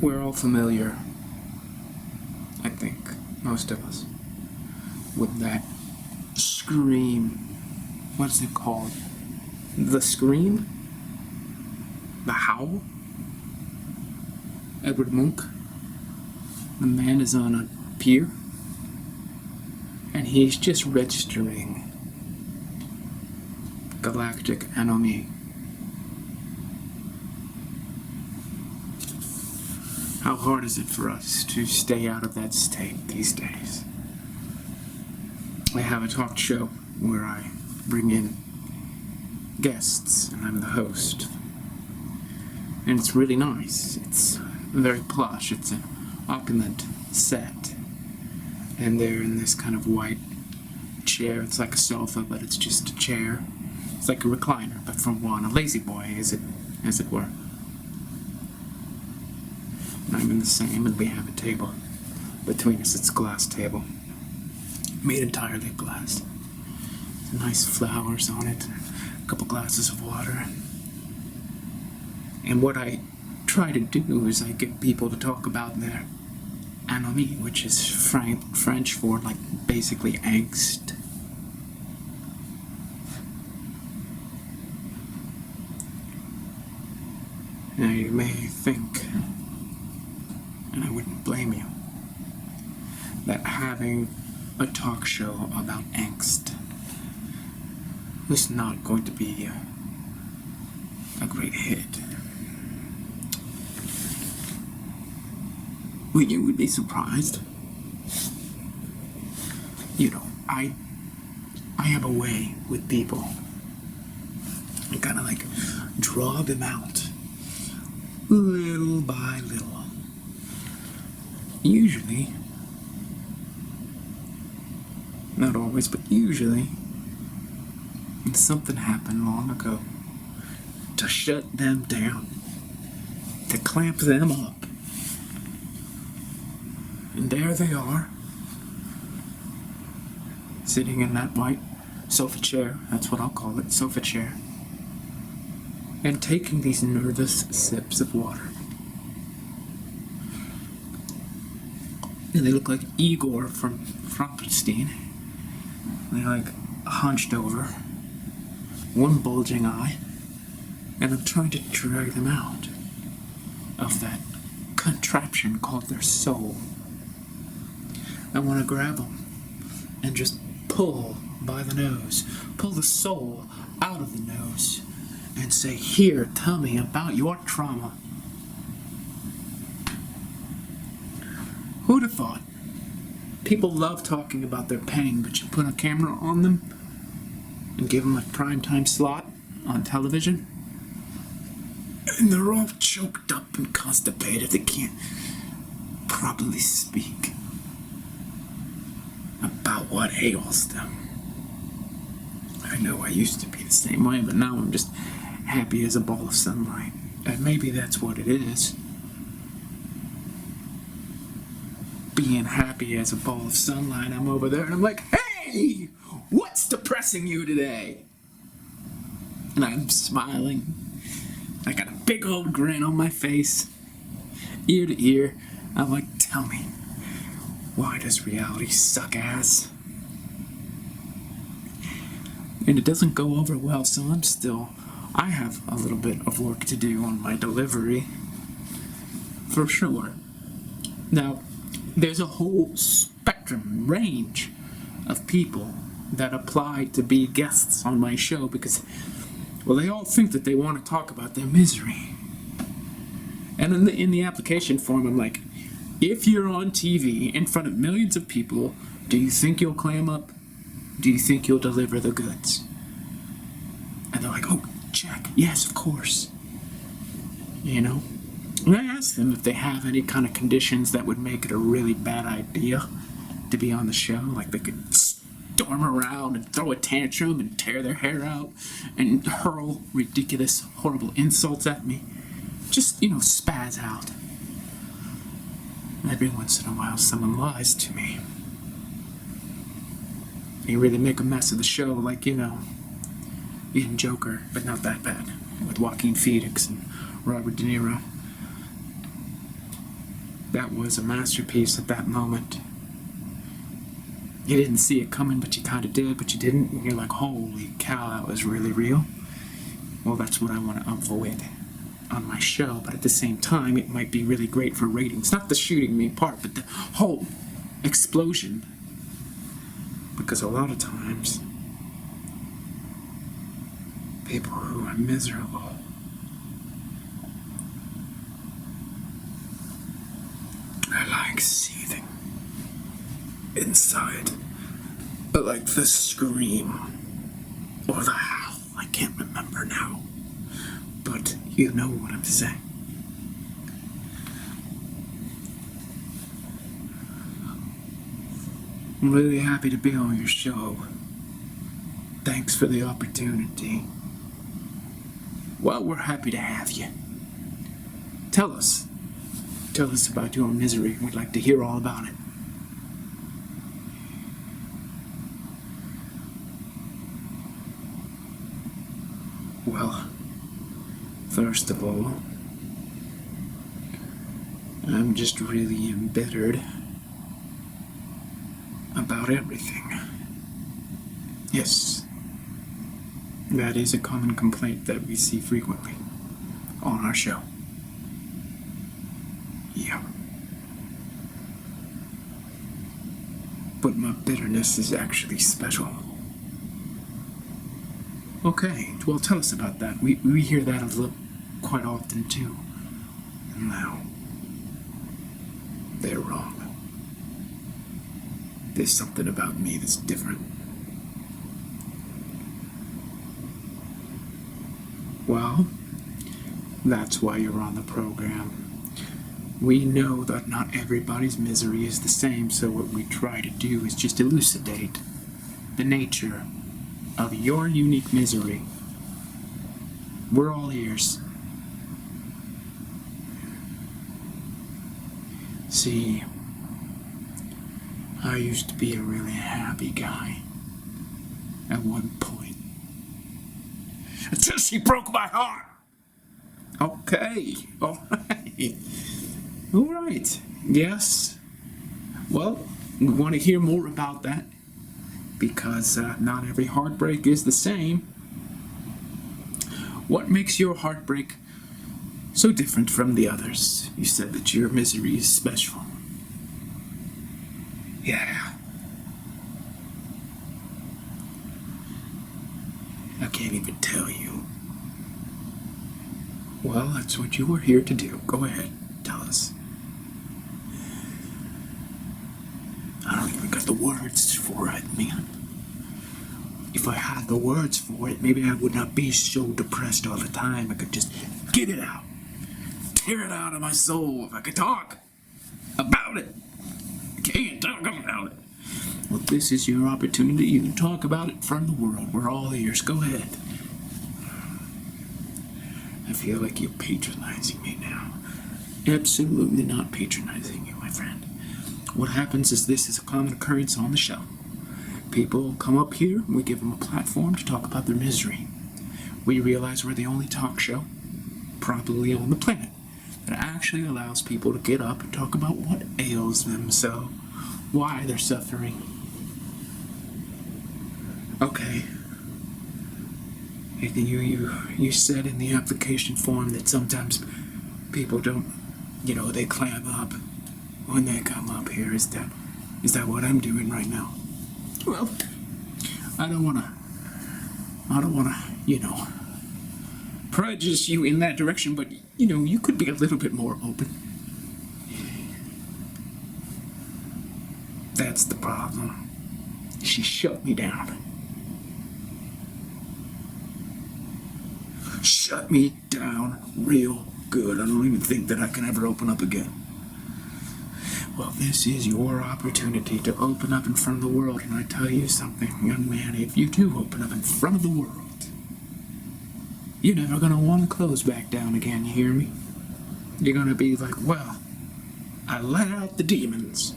We're all familiar, I think, most of us, with that scream. What's it called? The scream? The howl? Edward Munch. The man is on a pier, and he's just registering galactic enemy. How hard is it for us to stay out of that state these days? I have a talk show where I bring in guests, and I'm the host. And it's really nice. It's very plush. It's an opulent set. And they're in this kind of white chair. It's like a sofa, but it's just a chair. It's like a recliner, but for one, a lazy boy, as it were. And I'm in the same, and we have a table between us. It's a glass table, made entirely of glass. Nice flowers on it, a couple glasses of water. And what I try to do is I get people to talk about their ennui, which is French for, like, basically angst. Now you may think, and I wouldn't blame you, that having a talk show about angst is not going to be a great hit. Well, you would be surprised. You know, I have a way with people. I kind of like draw them out little by little. Usually, not always, but usually, something happened long ago to shut them down, to clamp them up. And there they are, sitting in that white sofa chair, that's what I'll call it, sofa chair, and taking these nervous sips of water. And they look like Igor from Frankenstein. They're like hunched over, one bulging eye, and I'm trying to drag them out of that contraption called their soul. I want to grab them and just pull by the nose, pull the soul out of the nose, and say, "Here, tell me about your trauma." Who'd have thought? People love talking about their pain, but you put a camera on them and give them a primetime slot on television, and they're all choked up and constipated. They can't properly speak about what ails them. I know I used to be the same way, but now I'm just happy as a ball of sunlight. And maybe that's what it is. Being happy as a ball of sunlight, I'm over there and I'm like, "Hey, what's depressing you today?" And I'm smiling. I got a big old grin on my face, ear to ear. I'm like, "Tell me, why does reality suck ass?" And it doesn't go over well, so I have a little bit of work to do on my delivery, for sure. Now, there's a whole spectrum, range of people that apply to be guests on my show because, well, they all think that they want to talk about their misery. And in the application form, I'm like, if you're on TV in front of millions of people, do you think you'll clam up? Do you think you'll deliver the goods? And they're like, "Oh, check. Yes, of course." You know? And I asked them if they have any kind of conditions that would make it a really bad idea to be on the show. Like they could storm around and throw a tantrum and tear their hair out and hurl ridiculous, horrible insults at me. Just, spaz out. Every once in a while, someone lies to me. They really make a mess of the show, like, in Joker, but not that bad, with Joaquin Phoenix and Robert De Niro. That was a masterpiece at that moment. You didn't see it coming, but you kind of did, but you didn't. And you're like, holy cow, that was really real. Well, that's what I want to avoid on my show, but at the same time, it might be really great for ratings. Not the shooting me part, but the whole explosion. Because a lot of times, people who are miserable are like seething inside. But like the scream or the howl, I can't remember now. But you know what I'm saying. I'm really happy to be on your show. Thanks for the opportunity. Well, we're happy to have you. Tell us. Tell us about your misery. We'd like to hear all about it. Well, first of all, I'm just really embittered about everything. Yes, that is a common complaint that we see frequently on our show. Yeah. But my bitterness is actually special. Okay, well, tell us about that. We hear that a little quite often too. Now, they're wrong. There's something about me that's different. Well, that's why you're on the program. We know that not everybody's misery is the same, so what we try to do is just elucidate the nature of your unique misery. We're all ears. See, I used to be a really happy guy at one point. Until she broke my heart! Okay, alright. Alright, yes. Well, we want to hear more about that, because not every heartbreak is the same. What makes your heartbreak so different from the others? You said that your misery is special. Yeah. I can't even tell you. Well, that's what you were here to do. Go ahead, tell us. I don't even got the words for it, man. If I had the words for it, maybe I would not be so depressed all the time. I could just get it out. Tear it out of my soul if I could talk about it. I can't talk about it. Well, this is your opportunity. You can talk about it from the world. We're all ears. Go ahead. I feel like you're patronizing me now. Absolutely not patronizing you, my friend. What happens is this is a common occurrence on the show. People come up here, and we give them a platform to talk about their misery. We realize we're the only talk show, probably on the planet, that actually allows people to get up and talk about what ails them, so why they're suffering. Okay. You said in the application form that sometimes people don't, they clam up when they come up here. Is that what I'm doing right now? Well, I don't wanna, prejudice you in that direction, but, you could be a little bit more open. That's the problem. She shut me down. Shut me down real good. I don't even think that I can ever open up again. Well, this is your opportunity to open up in front of the world, and I tell you something, young man, if you do open up in front of the world, you're never gonna want to close back down again, you hear me? You're gonna be like, well, I let out the demons,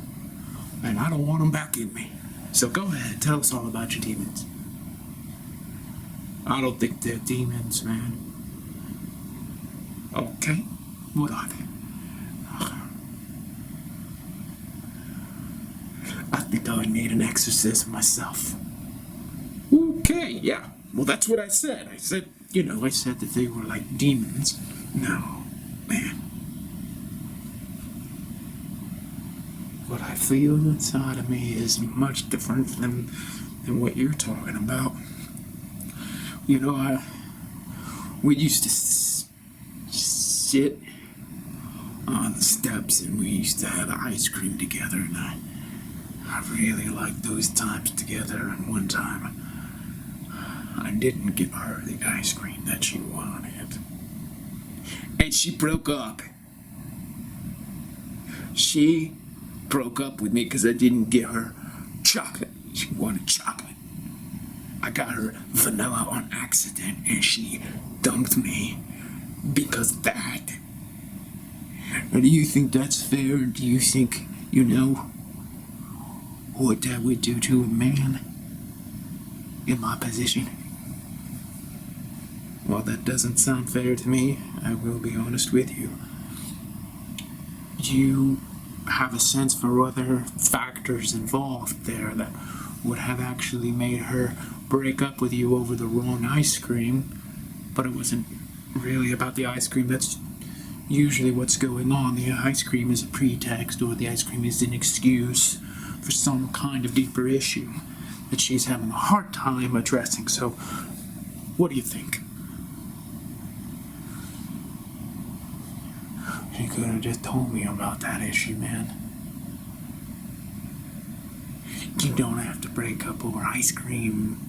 and I don't want them back in me. So go ahead, tell us all about your demons. I don't think they're demons, man. Okay, what are they? think I need an exorcism myself. Okay, yeah. Well, that's what I said. I said that they were like demons. No, man. What I feel inside of me is much different than what you're talking about. We used to sit on the steps and we used to have ice cream together, and I really liked those times together. And one time I didn't give her the ice cream that she wanted, and she broke up. She broke up with me because I didn't get her chocolate. She wanted chocolate. I got her vanilla on accident, and she dumped me because of that. Now, do you think that's fair? Do you think you know what that would do to a man in my position? Well, that doesn't sound fair to me. I will be honest with you. You have a sense for other factors involved there that would have actually made her break up with you over the wrong ice cream, but it wasn't really about the ice cream. That's usually what's going on. The ice cream is a pretext, or the ice cream is an excuse for some kind of deeper issue that she's having a hard time addressing. So, what do you think? She could have just told me about that issue, man. You don't have to break up over ice cream.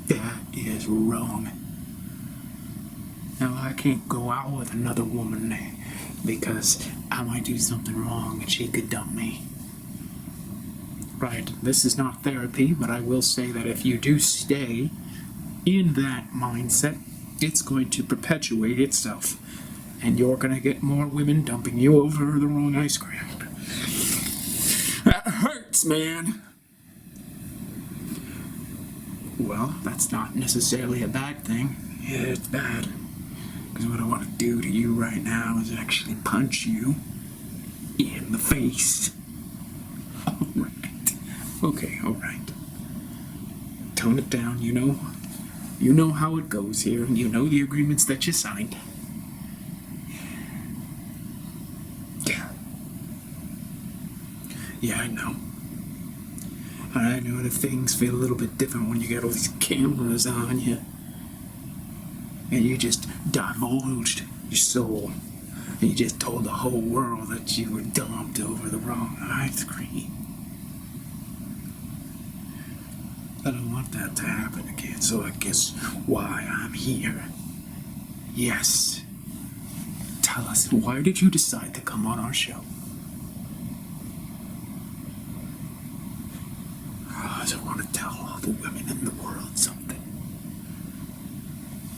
That is wrong. Now, I can't go out with another woman because I might do something wrong and she could dump me. Right, this is not therapy, but I will say that if you do stay in that mindset, it's going to perpetuate itself, and you're going to get more women dumping you over the wrong ice cream. That hurts, man. Well, that's not necessarily a bad thing. Yeah, it's bad. Because what I want to do to you right now is actually punch you in the face. Alright. Okay, alright. Tone it down, you know how it goes here, and you know the agreements that you signed. Yeah, I know. I know that things feel a little bit different when you get all these cameras on you. And you just divulged your soul. And you just told the whole world that you were dumped over the wrong ice cream. I don't want that to happen again, so I guess why I'm here. Yes. Tell us, why did you decide to come on our show? I just want to tell all the women in the world something.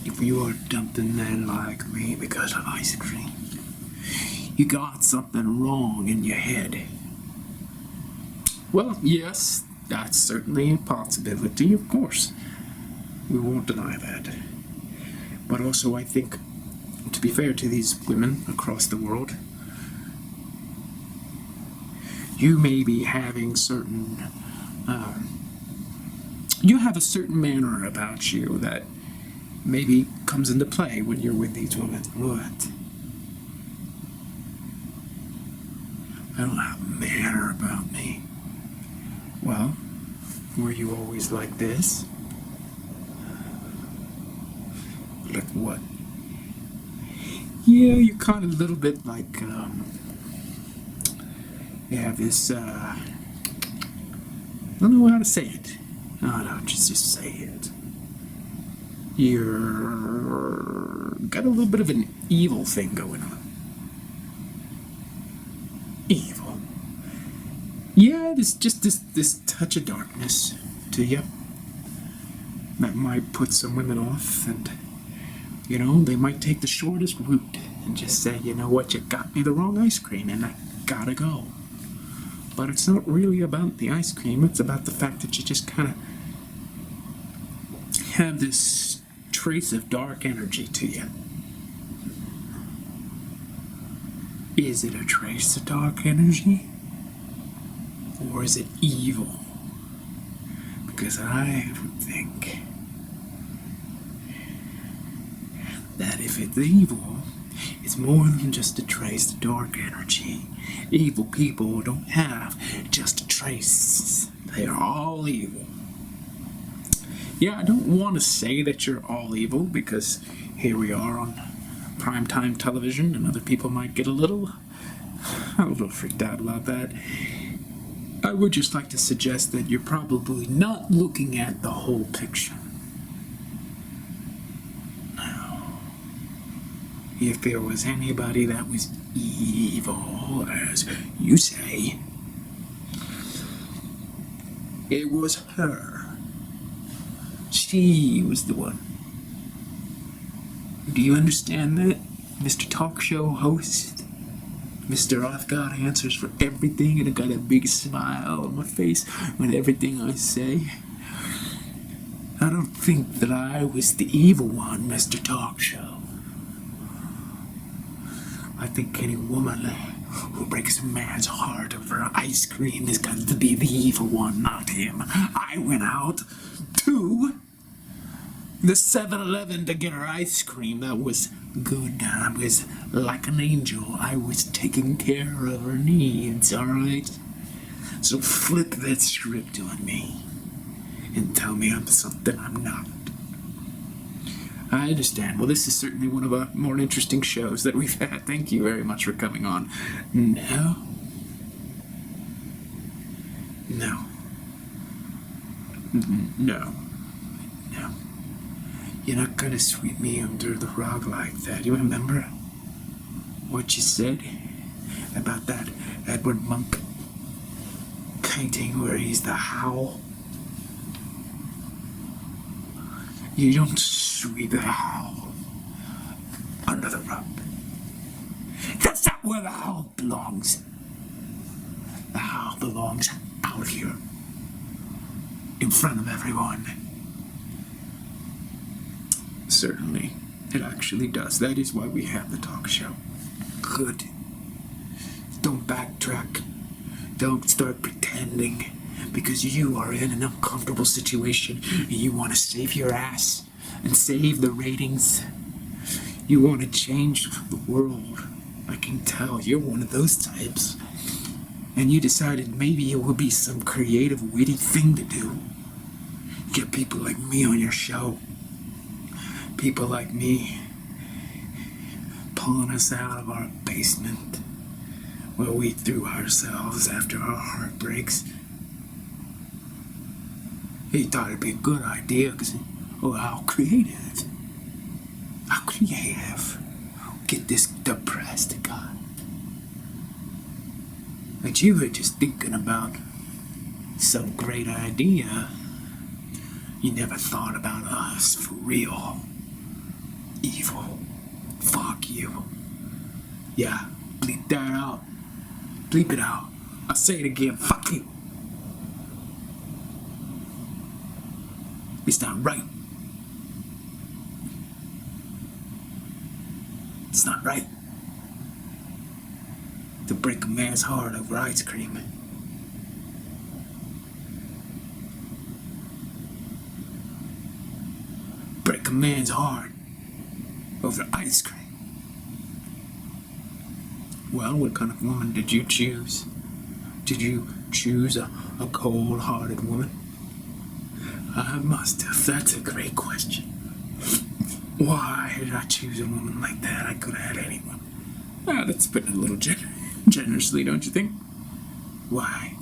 If you are dumping men like me because of ice cream, you got something wrong in your head. Well, yes, that's certainly a possibility, of course. We won't deny that. But also, I think, to be fair to these women across the world, you may be having certain you have a certain manner about you that maybe comes into play when you're with these women. What? I don't have a manner about me. Well, were you always like this? Like what? Yeah, you're kind of a little bit like, you have this, I don't know how to say it. No, just say it. You're got a little bit of an evil thing going on. Evil. Yeah, there's just this touch of darkness to you that might put some women off, and they might take the shortest route and just say, you know what, you got me the wrong ice cream and I gotta go. But it's not really about the ice cream, it's about the fact that you just kind of have this trace of dark energy to you. Is it a trace of dark energy? or is it evil? Because I would think that if it's evil, it's more than just a trace of dark energy. Evil people don't have just a trace. They are all evil. Yeah, I don't want to say that you're all evil, because here we are on primetime television, and other people might get a little freaked out about that. I would just like to suggest that you're probably not looking at the whole picture. Now, if there was anybody that was evil, as you say, it was her. She was the one. Do you understand that, Mr. Talkshow host? Mr. I've got answers for everything, and I got a big smile on my face with everything I say. I don't think that I was the evil one, Mr. Talkshow. I think any woman who breaks a man's heart over ice cream is going to be the evil one, not him. I went out to the 7-Eleven to get her ice cream. That was good. I was like an angel. I was taking care of her needs, alright? So flip that script on me and tell me I'm something I'm not. I understand. Well, this is certainly one of our more interesting shows that we've had. Thank you very much for coming on. No. No. No. No. You're not gonna sweep me under the rug like that. You remember what you said about that Edward Munch painting where he's the Howl? You don't sweep the Howl under the rug. That's not where the Howl belongs. The Howl belongs out here, in front of everyone. Certainly, it actually does. That is why we have the talk show. Good. Don't backtrack. Don't start pretending. Because you are in an uncomfortable situation and you want to save your ass and save the ratings. You want to change the world. I can tell you're one of those types. And you decided maybe it would be some creative, witty thing to do. Get people like me on your show. People like me pulling us out of our basement where we threw ourselves after our heartbreaks. He thought it'd be a good idea because, oh, how creative. How creative. Get this depressed guy. But you were just thinking about some great idea. You never thought about us for real. Evil. Fuck you. Yeah, bleep that out. Bleep it out. I'll say it again. Fuck you. It's not right. It's not right to break a man's heart over ice cream. Break a man's heart over ice cream. Well, what kind of woman did you choose? Did you choose a cold-hearted woman? I must have. That's a great question. Why did I choose a woman like that? I could have had anyone. Ah, that's putting it a little generously, don't you think? Why?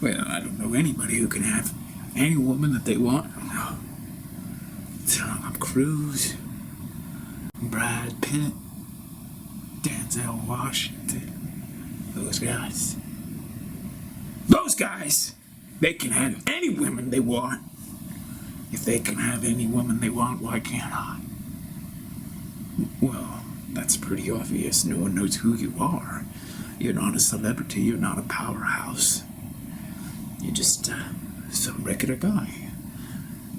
Well, I don't know anybody who can have any woman that they want. No. Tom Cruise, Brad Pitt, Denzel Washington, those guys. Those guys! They can have any woman they want. If they can have any woman they want, why can't I? Well, that's pretty obvious. No one knows who you are. You're not a celebrity. You're not a powerhouse. You're just some regular guy.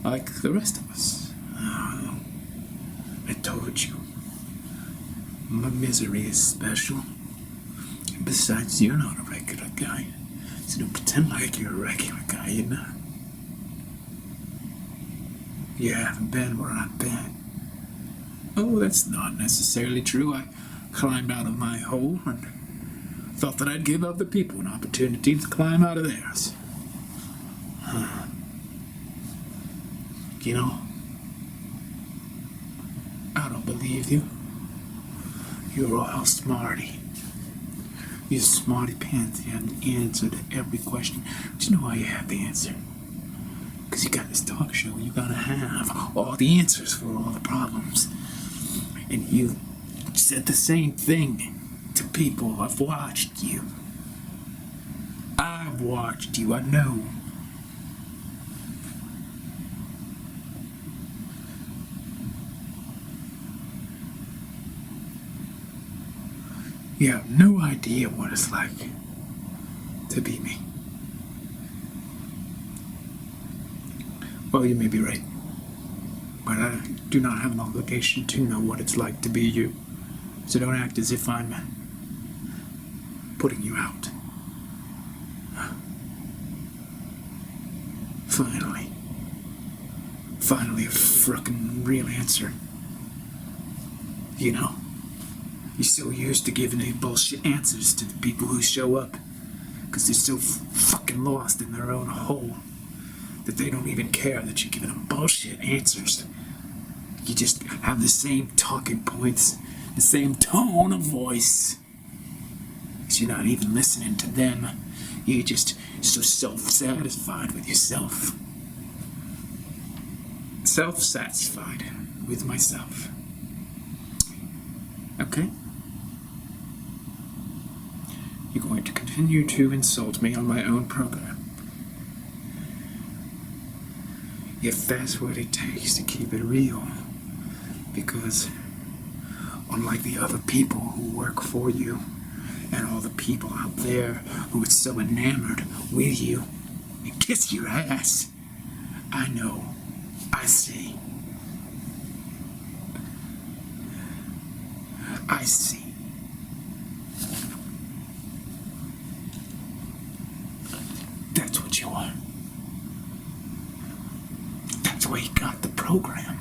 Like the rest of us. I told you. My misery is special. Besides, you're not a regular guy. So don't pretend like you're a regular guy, you're not. You haven't been where I've been. Oh, that's not necessarily true. I climbed out of my hole and thought that I'd give other people an opportunity to climb out of theirs. You know, I don't believe you. You're all smarty. You're smarty pants. You have the answer to every question. But you know why you have the answer? Because you got this talk show. You gotta have all the answers for all the problems. And you said the same thing to people. I've watched you. I've watched you. I know. You have no idea what it's like to be me. Well, you may be right, but I do not have an obligation to know what it's like to be you. So don't act as if I'm putting you out. Finally a frickin' real answer. You know, you're so used to giving any bullshit answers to the people who show up, because they're so fucking lost in their own hole that they don't even care that you're giving them bullshit answers. You just have the same talking points, the same tone of voice. Because you're not even listening to them. You're just so self-satisfied with yourself. Self-satisfied with myself. Okay? You're going to continue to insult me on my own program. If that's what it takes to keep it real. Because unlike the other people who work for you, and all the people out there who are so enamored with you and kiss your ass, I know, I see. I see. That's what you are. That's why you got the program.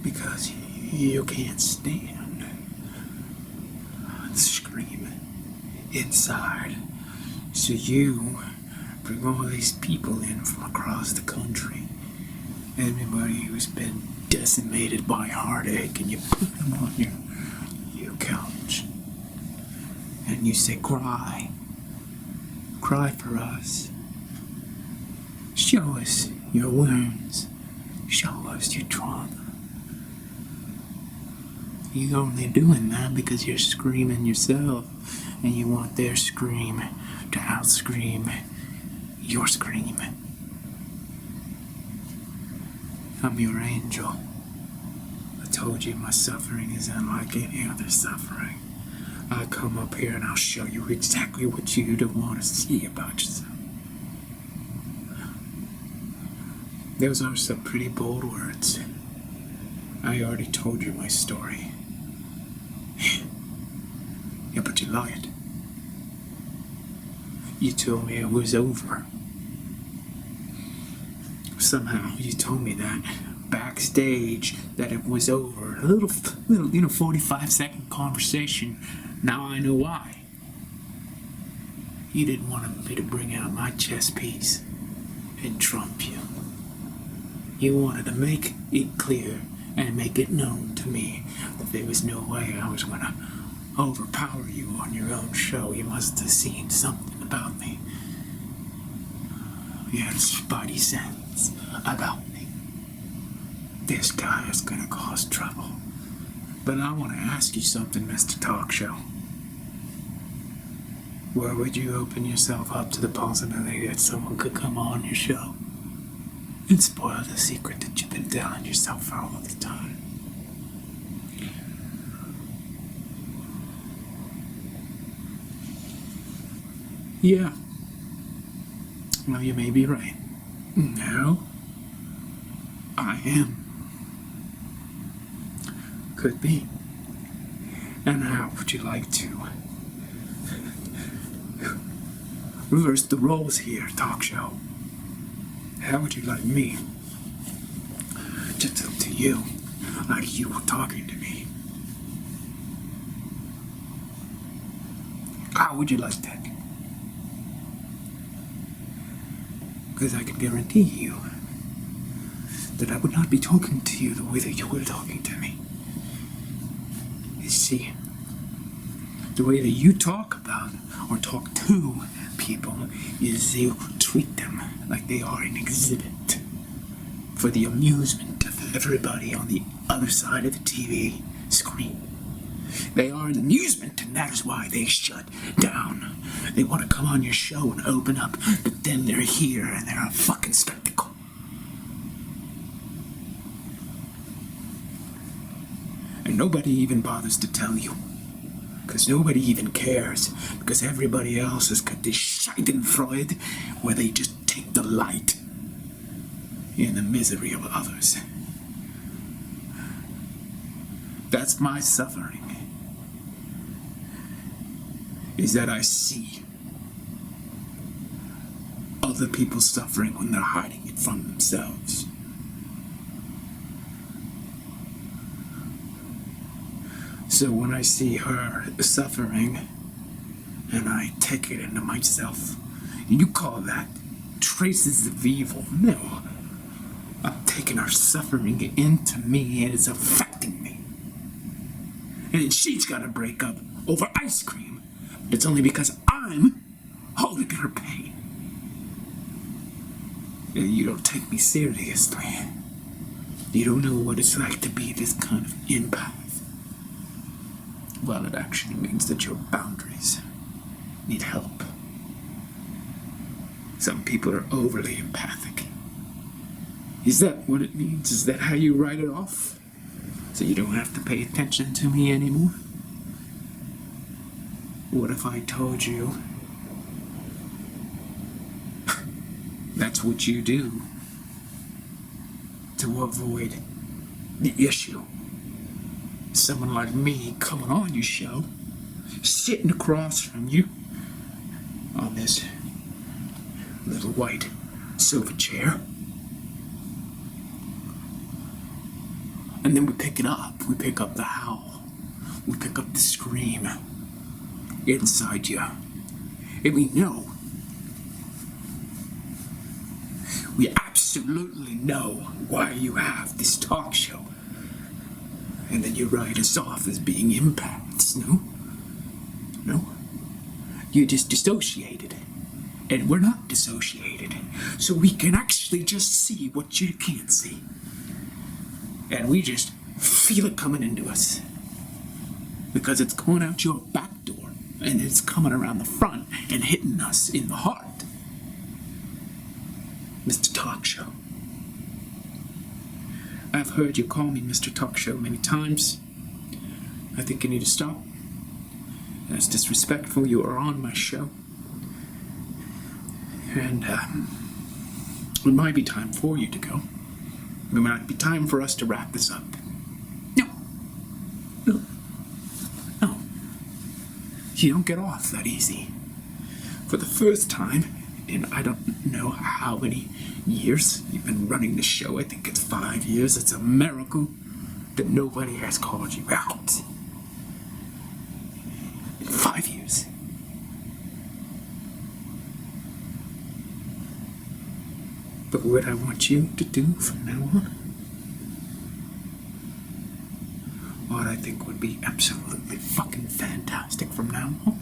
Because you can't stand the scream inside. So you bring all these people in from across the country. Everybody who's been decimated by heartache, and you put them on your couch. And you say, cry. Cry for us. Show us your wounds. Show us your trauma. You're only doing that because you're screaming yourself, and you want their scream to outscream your scream. I'm your angel. I told you my suffering is unlike any other suffering. I'll come up here and I'll show you exactly what you don't want to see about yourself. Those are some pretty bold words. I already told you my story. Yeah, but you lied. You told me it was over. Somehow you told me that backstage that it was over. A little 45-second conversation. Now I know why. You didn't want me to bring out my chess piece and trump you. You wanted to make it clear and make it known to me that there was no way I was going to overpower you on your own show. You must have seen something about me. You had a spidey sense about me. This guy is going to cause trouble. But I want to ask you something, Mr. Talkshow. Where would you open yourself up to the possibility that someone could come on your show and spoil the secret that you've been telling yourself for all the time? Yeah. Well, you may be right. No. I am. Could be. And how would you like to reverse the roles here, Talkshow. How would you like me to talk to you like you were talking to me? How would you like that? Because I can guarantee you that I would not be talking to you the way that you were talking to me. You see, the way that you talk about or talk to people is you treat them like they are an exhibit for the amusement of everybody on the other side of the TV screen. They are an amusement, and that is why they shut down. They want to come on your show and open up, but then they're here and they're a fucking spectacle. And nobody even bothers to tell you. Because nobody even cares. Because everybody else has got this Schadenfreude where they just take delight in the misery of others. That's my suffering. Is that I see other people suffering when they're hiding it from themselves. So when I see her suffering, and I take it into myself, you call that traces of evil? No. I'm taking her suffering into me, and it's affecting me. And then she's got to break up over ice cream. But it's only because I'm holding her pain. And you don't take me seriously. You don't know what it's like to be this kind of empath. Well, it actually means that your boundaries need help. Some people are overly empathic. Is that what it means? Is that how you write it off? So you don't have to pay attention to me anymore? What if I told you that's what you do to avoid the issue? Someone like me coming on your show, sitting across from you on this little white sofa chair, and then we pick it up. We pick up the howl. We pick up the scream inside you. And we absolutely know why you have this talk show. And then you write us off as being empaths, no? No? You're just dissociated. And we're not dissociated. So we can actually just see what you can't see. And we just feel it coming into us. Because it's going out your back door. And it's coming around the front and hitting us in the heart. Mr. Talkshow. I've heard you call me Mr. Talkshow many times. I think you need to stop. That's disrespectful. You are on my show. And it might be time for you to go. It might be time for us to wrap this up. No. You don't get off that easy. For the first time in I don't know how many years you've been running the show. I think it's 5 years. It's a miracle that nobody has called you out. In 5 years. But what I want you to do from now on, what I think would be absolutely fucking fantastic from now on,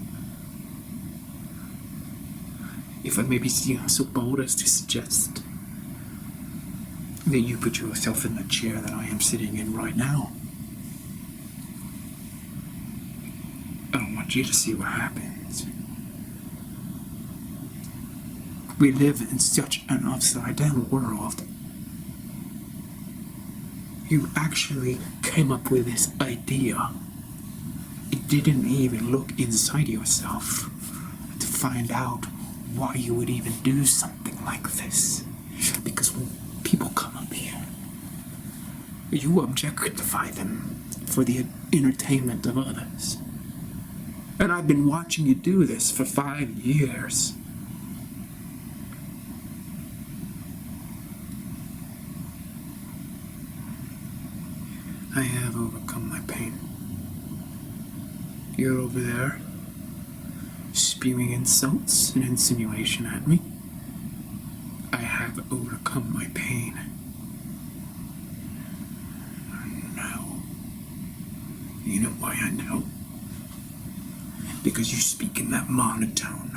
if I may be so bold as to suggest that you put yourself in the chair that I am sitting in right now. I want you to see what happens. We live in such an upside-down world. You actually came up with this idea. It didn't even look inside yourself to find out why you would even do something like this. Because when people come up here, you objectify them for the entertainment of others. And I've been watching you do this for 5 years. I have overcome my pain. You're over there, spewing insults and insinuation at me. I have overcome my pain. No. You know why I know? Because you speak in that monotone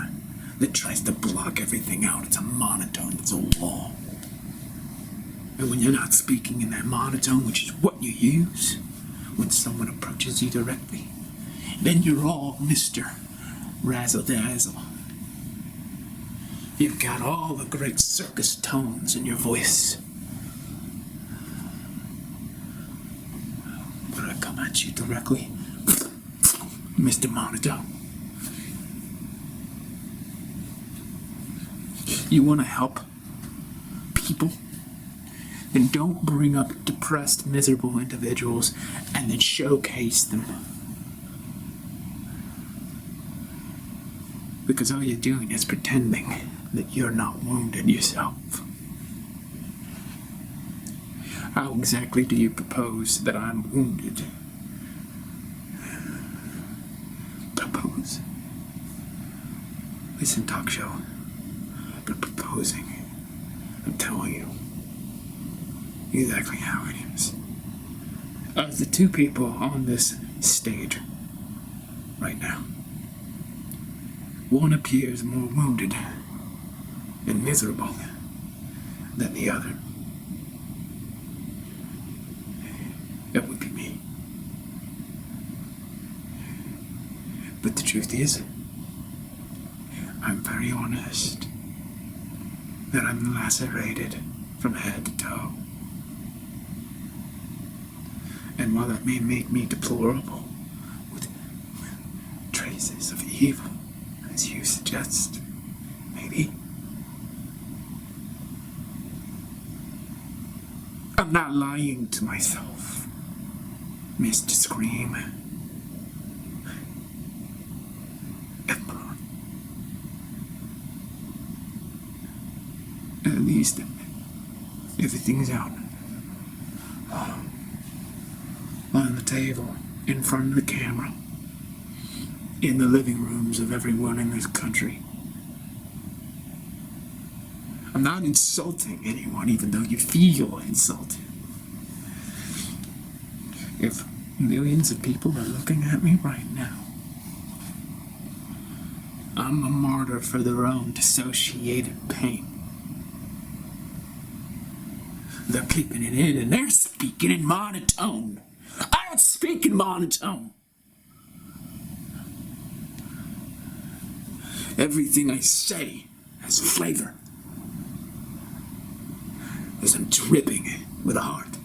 that tries to block everything out. It's a monotone, it's a wall. And when you're not speaking in that monotone, which is what you use when someone approaches you directly, then you're all Mr. Razzle-dazzle. You've got all the great circus tones in your voice. But I come at you directly, Mr. Monotone. You want to help people? Then don't bring up depressed, miserable individuals and then showcase them. Because all you're doing is pretending that you're not wounded yourself. How exactly do you propose that I'm wounded? Propose. Listen, Talkshow. But proposing, I'm telling you exactly how it is. Of the two people on this stage right now, one appears more wounded and miserable than the other. It would be me. But the truth is, I'm very honest that I'm lacerated from head to toe. And while that may make me deplorable with traces of evil, as you suggest, maybe, I'm not lying to myself, Mr. Scream. Emperor. At least everything's out on the table, in front of the camera, in the living rooms of everyone in this country. I'm not insulting anyone, even though you feel insulted. If millions of people are looking at me right now, I'm a martyr for their own dissociated pain. They're keeping it in and they're speaking in monotone. I don't speak in monotone. Everything I say has flavor. As I'm dripping with a heart.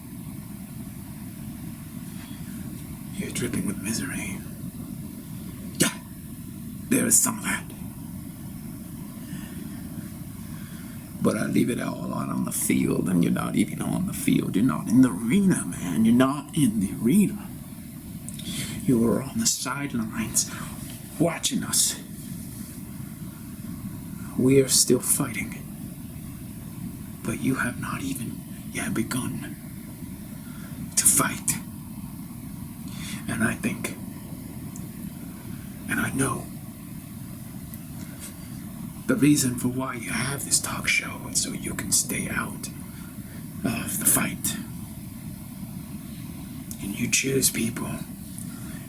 You're dripping with misery. Yeah, there is some of that. But I leave it all out on the field, and you're not even on the field. You're not in the arena, man. You're not in the arena. You are on the sidelines, watching us. We are still fighting. But you have not even yet begun to fight. And I think, and I know, the reason for why you have this talk show is so you can stay out of the fight. And you choose people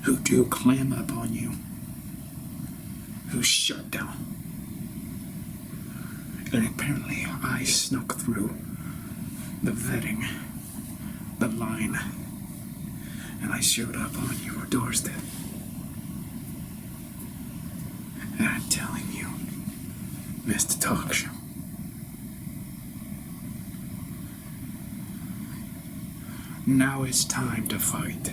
who do clam up on you, who shut down. And apparently I snuck through the vetting, the line, and I showed up on your doorstep. And I'm telling you, Mr. Talkshow, now it's time to fight.